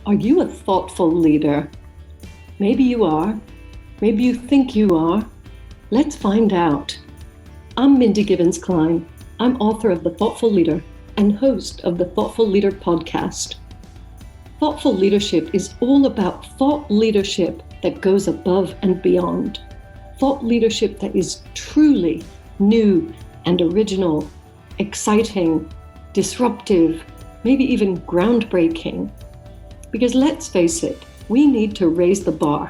Are you a thoughtful leader? Maybe you are. Maybe you think you are. Let's find out. I'm Mindy Gibbins-Klein. I'm author of The Thoughtful Leader and host of the Thoughtful Leader podcast. Thoughtful leadership is all about thought leadership that goes above and beyond. Thought leadership that is truly new and original, exciting, disruptive, maybe even groundbreaking. Because let's face it, we need to raise the bar.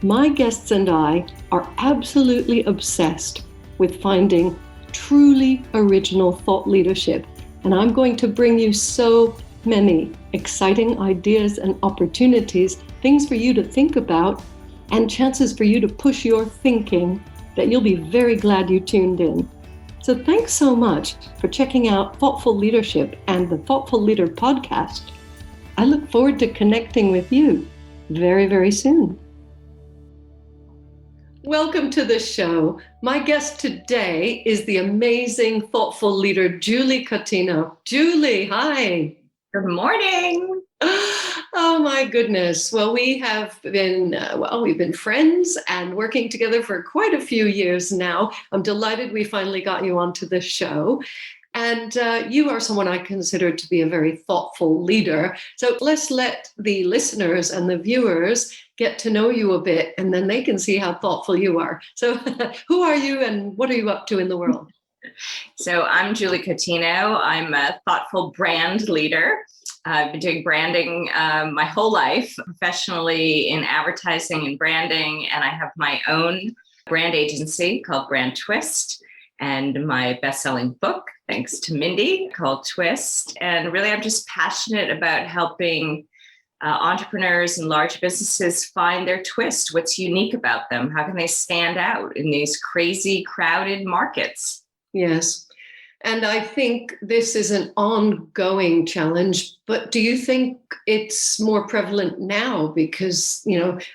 My guests and I are absolutely obsessed with finding truly original thought leadership, and I'm going to bring you so many exciting ideas and opportunities, things for you to think about, and chances for you to push your thinking that you'll be very glad you tuned in. So thanks so much for checking out Thoughtful Leadership and the Thoughtful Leader podcast. I look forward to connecting with you very, very soon. Welcome to the show. My guest today is the amazing thoughtful leader, Julie Cuttino. Julie, hi. Good morning. Oh my goodness. Well, we have been, we've been friends and working together for quite a few years now. I'm delighted we finally got you onto the show. And you are someone I consider to be a very thoughtful leader. So let's let the listeners and the viewers get to know you a bit, and then they can see how thoughtful you are. So who are you and what are you up to in the world? So I'm Julie Cottineau. I'm a thoughtful brand leader. I've been doing branding my whole life, professionally in advertising and branding. And I have my own brand agency called Brand Twist, and my best-selling book, thanks to Mindy, called Twist. And really, I'm just passionate about helping entrepreneurs and large businesses find their twist. What's unique about them? How can they stand out in these crazy, crowded markets? Yes. And I think this is an ongoing challenge, but do you think it's more prevalent now? Because,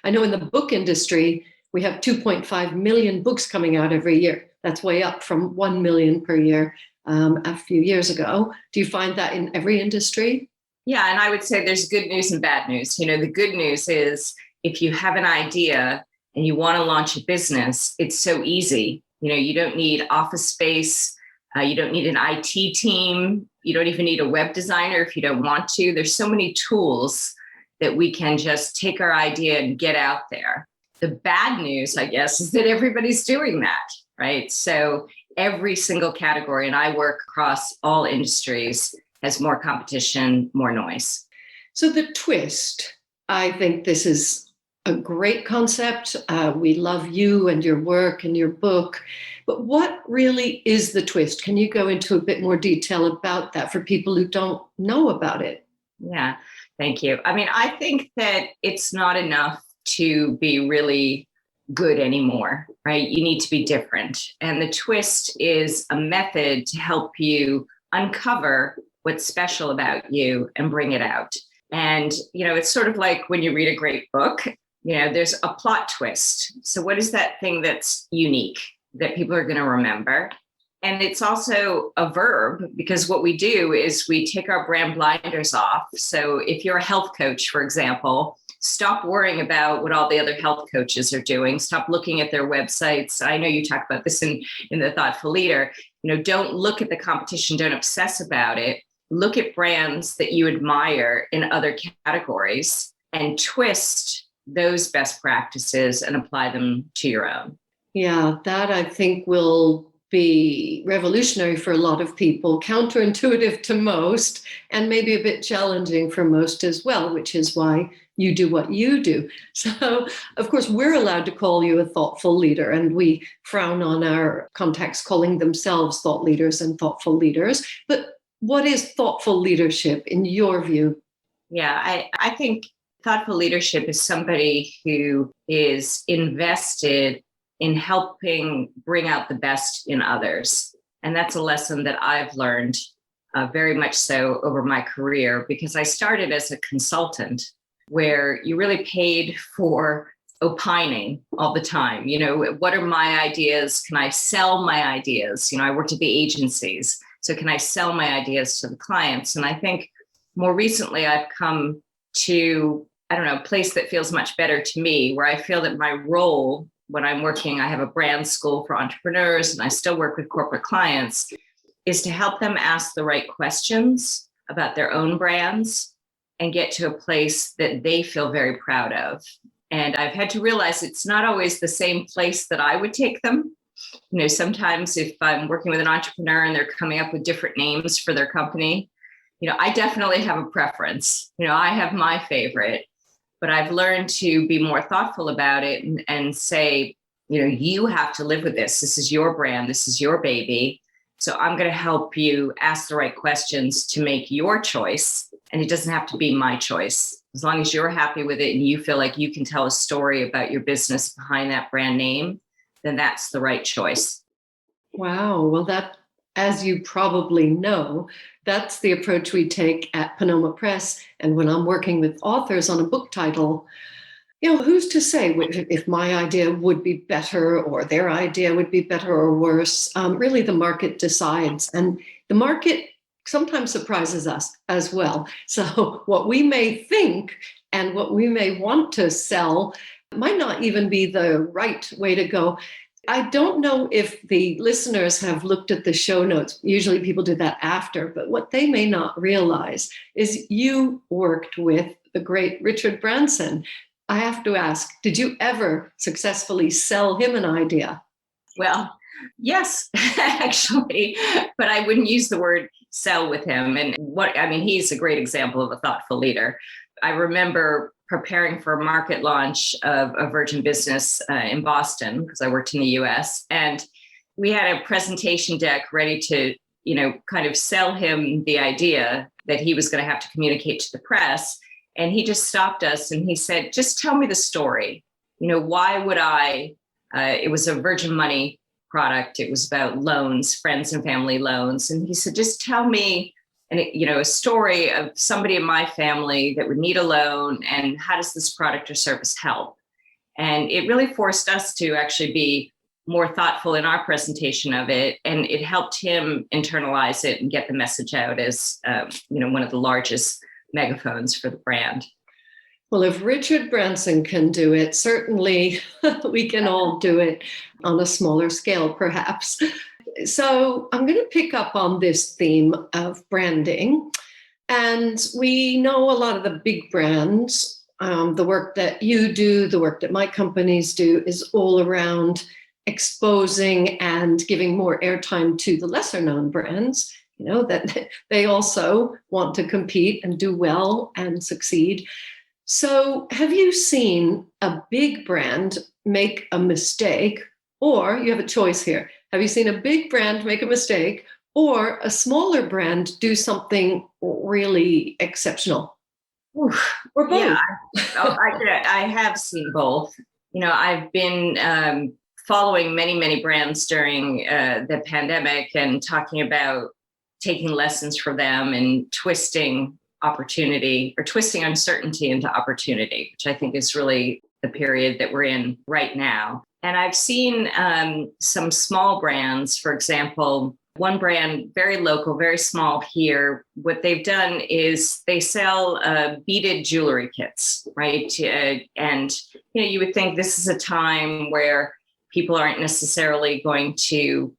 I know in the book industry, we have 2.5 million books coming out every year. That's way up from 1 million per year a few years ago. Do you find that in every industry? Yeah, and I would say there's good news and bad news. The good news is if you have an idea and you want to launch a business, it's so easy. You don't need office space. You don't need an IT team. You don't even need a web designer if you don't want to. There's so many tools that we can just take our idea and get out there. The bad news, I guess, is that everybody's doing that, right? So every single category, and I work across all industries, has more competition, more noise. So the twist, I think this is a great concept. We love you and your work and your book. But what really is the twist? Can you go into a bit more detail about that for people who don't know about it? Yeah, thank you. I think that it's not enough to be really good anymore, right? You need to be different. And the twist is a method to help you uncover what's special about you and bring it out. And, it's sort of like when you read a great book, there's a plot twist. So what is that thing that's unique that people are going to remember? And it's also a verb, because what we do is we take our brand blinders off. So if you're a health coach, for example, stop worrying about what all the other health coaches are doing. Stop looking at their websites. I know you talk about this in the Thoughtful Leader. Don't look at the competition. Don't obsess about it. Look at brands that you admire in other categories and twist those best practices and apply them to your own. Yeah, that I think will be revolutionary for a lot of people, counterintuitive to most, and maybe a bit challenging for most as well, which is why you do what you do. So, of course, we're allowed to call you a thoughtful leader, and we frown on our contacts calling themselves thought leaders and thoughtful leaders. But what is thoughtful leadership in your view? Yeah, I think thoughtful leadership is somebody who is invested in helping bring out the best in others. And that's a lesson that I've learned very much so over my career, because I started as a consultant where you really paid for opining all the time. What are my ideas? Can I sell my ideas? I worked at the agencies. So can I sell my ideas to the clients? And I think more recently, I've come to, I don't know, a place that feels much better to me, where I feel that my role when I'm working, I have a brand school for entrepreneurs and I still work with corporate clients, is to help them ask the right questions about their own brands and get to a place that they feel very proud of. And I've had to realize it's not always the same place that I would take them. You know, sometimes if I'm working with an entrepreneur and they're coming up with different names for their company, you know, I definitely have a preference. You know, I have my favorite, but I've learned to be more thoughtful about it and say, you know, you have to live with this. This is your brand. This is your baby. So I'm going to help you ask the right questions to make your choice. And it doesn't have to be my choice. As long as you're happy with it and you feel like you can tell a story about your business behind that brand name, then that's the right choice. Wow. Well, that, as you probably know, that's the approach we take at Panoma Press. And when I'm working with authors on a book title, you know, who's to say if my idea would be better or their idea would be better or worse? Really, the market decides. And the market sometimes surprises us as well. So what we may think and what we may want to sell might not even be the right way to go. I don't know if the listeners have looked at the show notes. Usually people do that after, but what they may not realize is you worked with the great Richard Branson. I have to ask, did you ever successfully sell him an idea? Well, yes, actually, but I wouldn't use the word sell with him. And he's a great example of a thoughtful leader. I remember preparing for a market launch of a Virgin business in Boston, because I worked in the US. And we had a presentation deck ready to, you know, kind of sell him the idea that he was going to have to communicate to the press. And he just stopped us and he said, just tell me the story. You know, why would it was a Virgin Money product. It was about loans, friends and family loans. And he said, just tell me a story of somebody in my family that would need a loan, and how does this product or service help? And it really forced us to actually be more thoughtful in our presentation of it. And it helped him internalize it and get the message out as, one of the largest megaphones for the brand. Well, if Richard Branson can do it, certainly we can all do it on a smaller scale, perhaps. So I'm going to pick up on this theme of branding. And we know a lot of the big brands, the work that you do, the work that my companies do, is all around exposing and giving more airtime to the lesser known brands, you know, that they also want to compete and do well and succeed. So have you seen a big brand make a mistake, or you have a choice here? Have you seen a big brand make a mistake or a smaller brand do something really exceptional? Or both? Yeah, I have seen both. You know, I've been following many, many brands during the pandemic and talking about taking lessons from them and twisting opportunity or twisting uncertainty into opportunity, which I think is really the period that we're in right now. And I've seen some small brands, for example, one brand, very local, very small here. What they've done is they sell beaded jewelry kits, right? And you would think this is a time where people aren't necessarily going to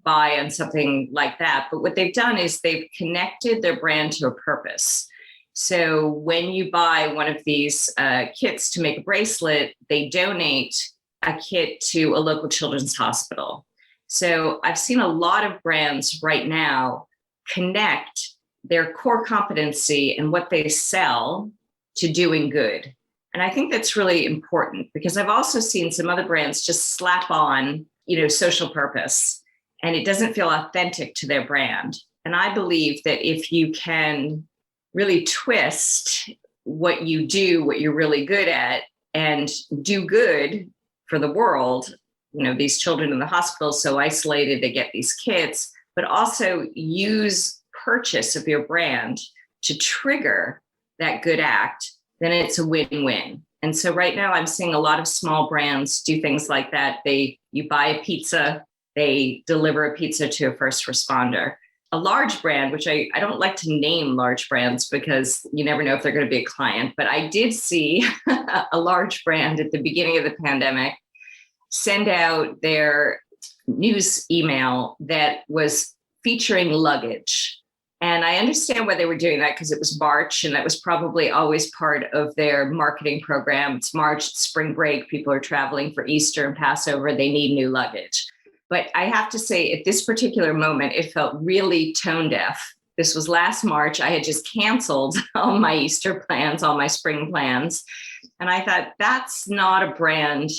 buy on something like that. But what they've done is they've connected their brand to a purpose. So when you buy one of these kits to make a bracelet, they donate a kit to a local children's hospital. So I've seen a lot of brands right now connect their core competency and what they sell to doing good. And I think that's really important, because I've also seen some other brands just slap on, social purpose, and it doesn't feel authentic to their brand. And I believe that if you can really twist what you do, what you're really good at, and do good for the world, these children in the hospital so isolated, they get these kits, but also use purchase of your brand to trigger that good act, then it's a win-win. And so right now I'm seeing a lot of small brands do things like that. You buy a pizza, they deliver a pizza to a first responder. a large brand, which I don't like to name large brands because you never know if they're going to be a client, but I did see a large brand at the beginning of the pandemic send out their news email that was featuring luggage. And I understand why they were doing that because it was March, and that was probably always part of their marketing program. It's March, it's spring break, people are traveling for Easter and Passover, they need new luggage. But I have to say, at this particular moment, it felt really tone deaf. This was last March. I had just canceled all my Easter plans, all my spring plans. And I thought, that's not a brand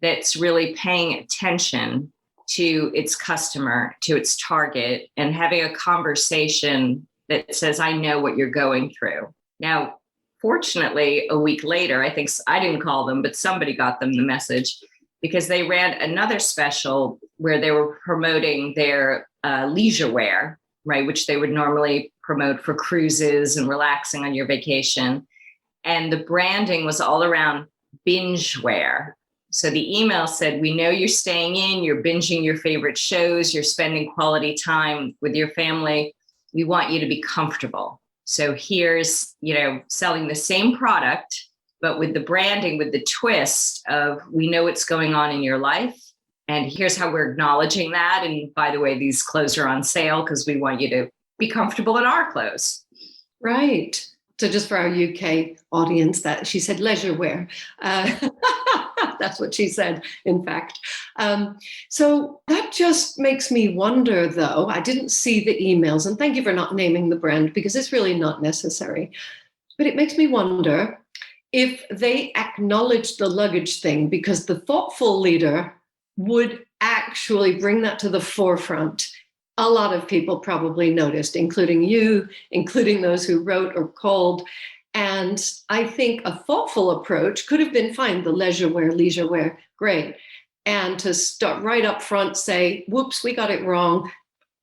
that's really paying attention to its customer, to its target, and having a conversation that says, I know what you're going through. Now, fortunately, a week later, I think I didn't call them, but somebody got them the message, because they ran another special where they were promoting their leisure wear, right, which they would normally promote for cruises and relaxing on your vacation. And the branding was all around binge wear. So the email said, we know you're staying in, you're binging your favorite shows, you're spending quality time with your family. We want you to be comfortable. So here's, selling the same product, but with the branding, with the twist of, we know what's going on in your life, and here's how we're acknowledging that. And by the way, these clothes are on sale because we want you to be comfortable in our clothes. Right. So just for our UK audience, that she said leisure wear. That's what she said, in fact. So that just makes me wonder, though. I didn't see the emails, and thank you for not naming the brand because it's really not necessary. But it makes me wonder if they acknowledged the luggage thing, because the thoughtful leader would actually bring that to the forefront. A lot of people probably noticed, including you, including those who wrote or called. And I think a thoughtful approach could have been fine, the leisure wear, great. And to start right up front, say, whoops, we got it wrong.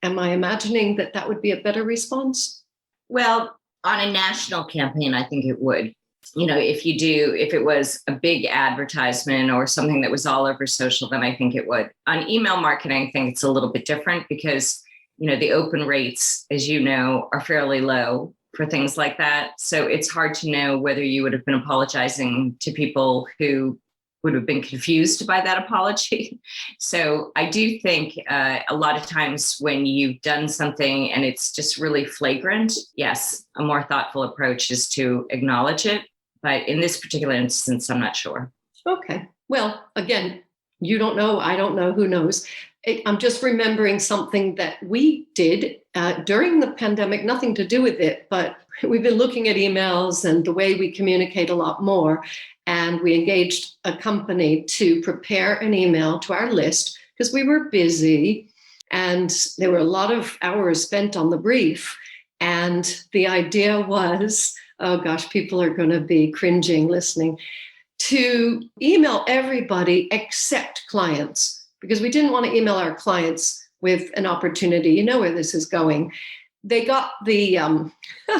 Am I imagining that that would be a better response? Well, on a national campaign, I think it would. If it was a big advertisement or something that was all over social, then I think it would. On email marketing, I think it's a little bit different because, the open rates, as you know, are fairly low for things like that. So it's hard to know whether you would have been apologizing to people who would have been confused by that apology. So I do think a lot of times when you've done something and it's just really flagrant, yes, a more thoughtful approach is to acknowledge it. But in this particular instance, I'm not sure. Okay. Well, again, you don't know, I don't know, who knows? I'm just remembering something that we did during the pandemic, nothing to do with it, but we've been looking at emails and the way we communicate a lot more. And we engaged a company to prepare an email to our list because we were busy and there were a lot of hours spent on the brief. And the idea was, oh gosh, people are going to be cringing listening, to email everybody except clients, because we didn't want to email our clients with an opportunity. You know where this is going. They got the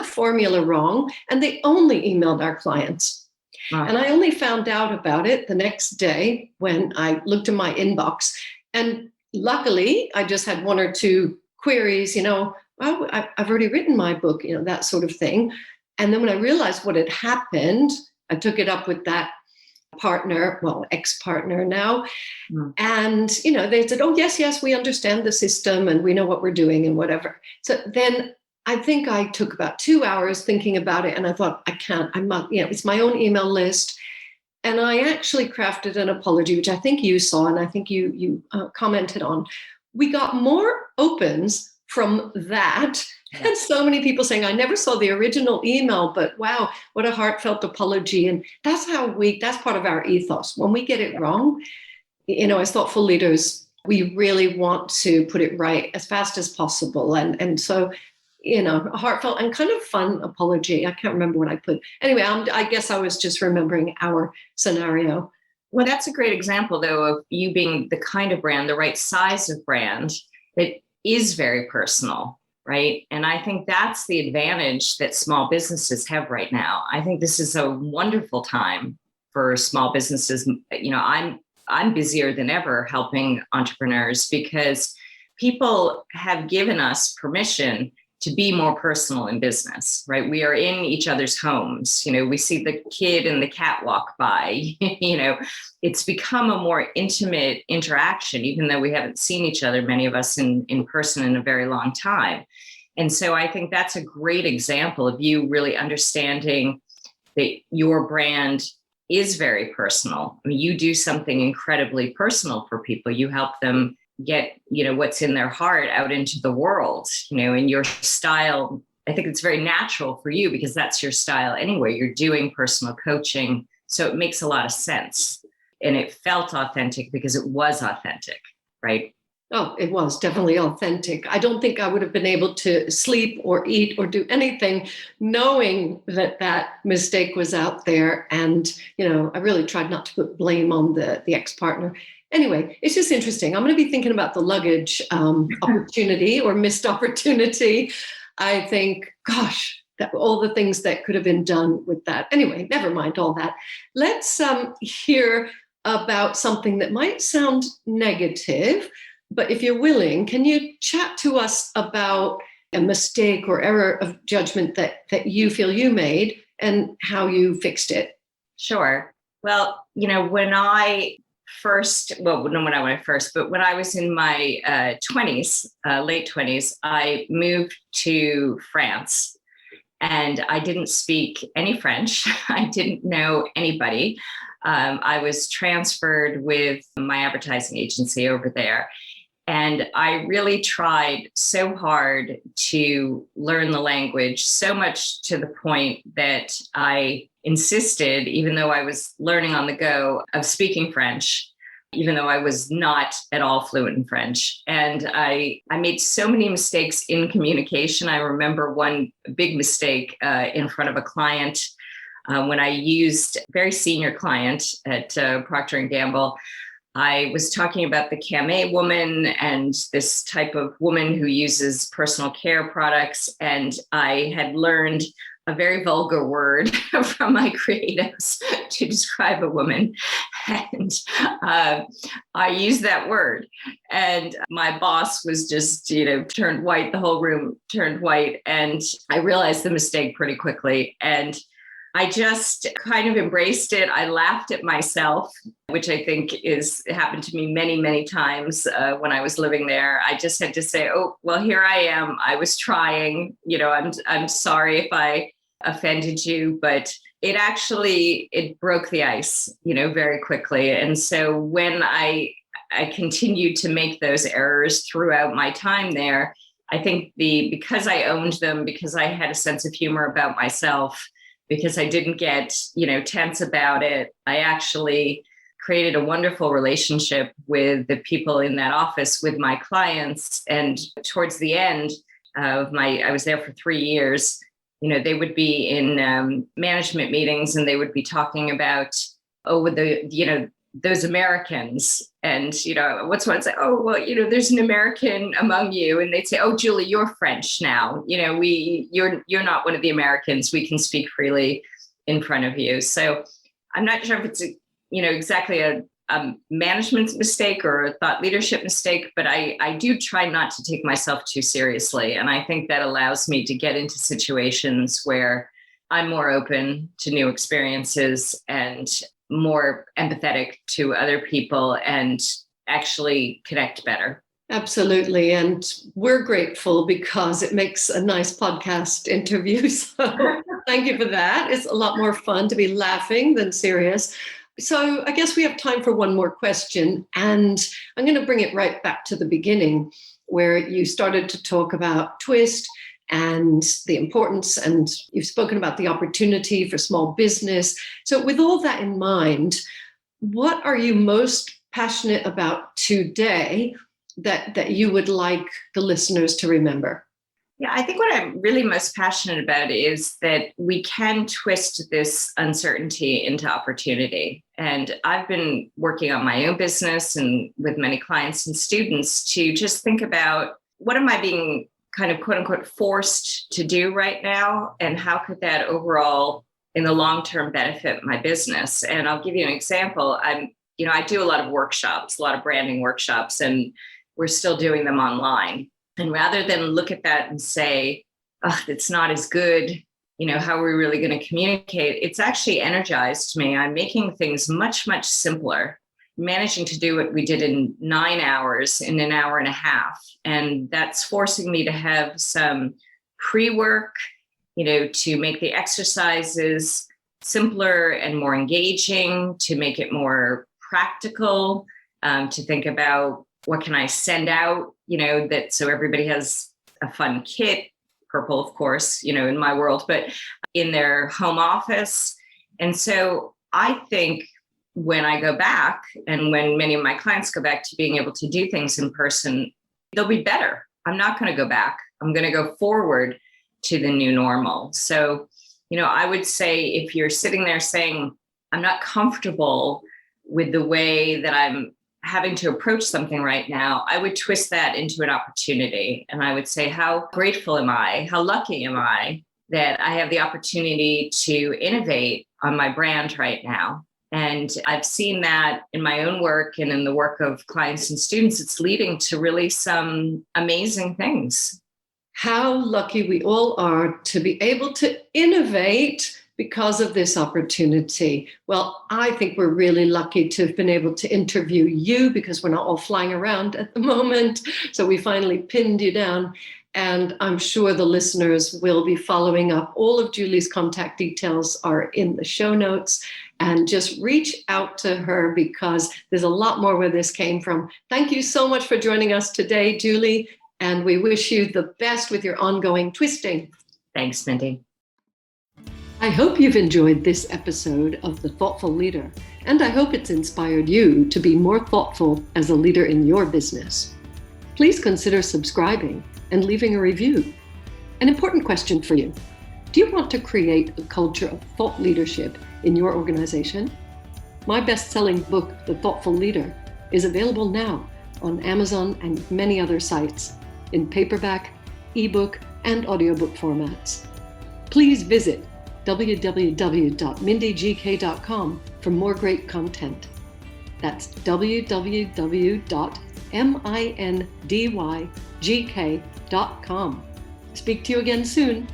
formula wrong and they only emailed our clients. Right. And I only found out about it the next day when I looked in my inbox. And luckily, I just had one or two queries, well, I've already written my book, that sort of thing. And then when I realized what had happened, I took it up with that partner, well, ex-partner now. Mm. And, they said, oh, yes, we understand the system and we know what we're doing and whatever. So then I think I took about 2 hours thinking about it. And I thought, it's my own email list. And I actually crafted an apology, which I think you saw and I think you commented on. We got more opens from that. And so many people saying, I never saw the original email, but wow, what a heartfelt apology. And that's part of our ethos. When we get it wrong, as thoughtful leaders, we really want to put it right as fast as possible. And so, a heartfelt and kind of fun apology. I can't remember what I put. Anyway, I guess I was just remembering our scenario. Well, that's a great example, though, of you being the kind of brand, the right size of brand that is very personal, right? And I think that's the advantage that small businesses have right now. I think this is a wonderful time for small businesses. I'm busier than ever helping entrepreneurs because people have given us permission to be more personal in business, right? We are in each other's homes. We see the kid and the cat walk by. It's become a more intimate interaction, even though we haven't seen each other, many of us in person in a very long time. And so I think that's a great example of you really understanding that your brand is very personal. I mean, you do something incredibly personal for people. You help them get, what's in their heart out into the world, and your style. I think it's very natural for you because that's your style anyway. You're doing personal coaching. So it makes a lot of sense. And it felt authentic because it was authentic, right? Oh, it was definitely authentic. I don't think I would have been able to sleep or eat or do anything knowing that mistake was out there. And, I really tried not to put blame on the ex-partner. Anyway, it's just interesting. I'm going to be thinking about the luggage opportunity or missed opportunity. I think, gosh, that all the things that could have been done with that. Anyway, never mind all that. Let's hear about something that might sound negative, but if you're willing, can you chat to us about a mistake or error of judgment that you feel you made and how you fixed it? Sure. Well, when I was in my 20s, late 20s, I moved to France and I didn't speak any French. I didn't know anybody. I was transferred with my advertising agency over there. And I really tried so hard to learn the language, so much to the point that I insisted, even though I was learning on the go, of speaking French, even though I was not at all fluent in French. And I made so many mistakes in communication. I remember one big mistake in front of a client when I used a very senior client at Procter & Gamble. I was talking about the Camé woman and this type of woman who uses personal care products. And I had learned a very vulgar word from my creatives to describe a woman. And I used that word. And my boss was just, turned white. The whole room turned white. And I realized the mistake pretty quickly. And I just kind of embraced it. I laughed at myself, which I think happened to me many, many times when I was living there. I just had to say, oh, well, here I am. I was trying, I'm sorry if I offended you, but it broke the ice, very quickly. And so when I continued to make those errors throughout my time there, I think because I owned them, because I had a sense of humor about myself, because I didn't get, tense about it, I actually created a wonderful relationship with the people in that office, with my clients. And towards the end of I was there for 3 years, they would be in management meetings and they would be talking about, those Americans. And, what's one say, oh, well, there's an American among you. And they'd say, oh, Julie, you're French now. You're not one of the Americans. We can speak freely in front of you. So I'm not sure if it's, exactly a management mistake or a thought leadership mistake, but I do try not to take myself too seriously. And I think that allows me to get into situations where I'm more open to new experiences and more empathetic to other people and actually connect better. Absolutely. And we're grateful because it makes a nice podcast interview. So thank you for that. It's a lot more fun to be laughing than serious. So I guess we have time for one more question. And I'm going to bring it right back to the beginning where you started to talk about Twist and the importance, and you've spoken about the opportunity for small business. So with all that in mind, what are you most passionate about today that you would like the listeners to remember? Yeah, I think what I'm really most passionate about is that we can twist this uncertainty into opportunity. And I've been working on my own business and with many clients and students to just think about, what am I being kind of quote unquote forced to do right now? And how could that overall in the long term benefit my business? And I'll give you an example. I do a lot of workshops, a lot of branding workshops. And we're still doing them online. And rather than look at that and say, oh, it's not as good, how are we really going to communicate? It's actually energized me. I'm making things much, much simpler, managing to do what we did in 9 hours in an hour and a half. And that's forcing me to have some pre-work, to make the exercises simpler and more engaging, to make it more practical, to think about what can I send out, that so everybody has a fun kit, purple, of course, in my world, but in their home office. And so I think when I go back and when many of my clients go back to being able to do things in person, they'll be better. I'm not going to go back. I'm going to go forward to the new normal. So, I would say if you're sitting there saying, I'm not comfortable with the way that I'm having to approach something right now, I would twist that into an opportunity. And I would say, how grateful am I? How lucky am I that I have the opportunity to innovate on my brand right now? And I've seen that in my own work and in the work of clients and students. It's leading to really some amazing things. How lucky we all are to be able to innovate because of this opportunity. Well, I think we're really lucky to have been able to interview you because we're not all flying around at the moment. So we finally pinned you down. And I'm sure the listeners will be following up. All of Julie's contact details are in the show notes. And just reach out to her because there's a lot more where this came from. Thank you so much for joining us today, Julie. And we wish you the best with your ongoing twisting. Thanks, Mindy. I hope you've enjoyed this episode of The Thoughtful Leader, and I hope it's inspired you to be more thoughtful as a leader in your business. Please consider subscribing and leaving a review. An important question for you. Do you want to create a culture of thought leadership in your organization? My best-selling book, The Thoughtful Leader, is available now on Amazon and many other sites in paperback, ebook, and audiobook formats. Please visit www.mindygk.com for more great content. That's www.mindygk.com. Speak to you again soon.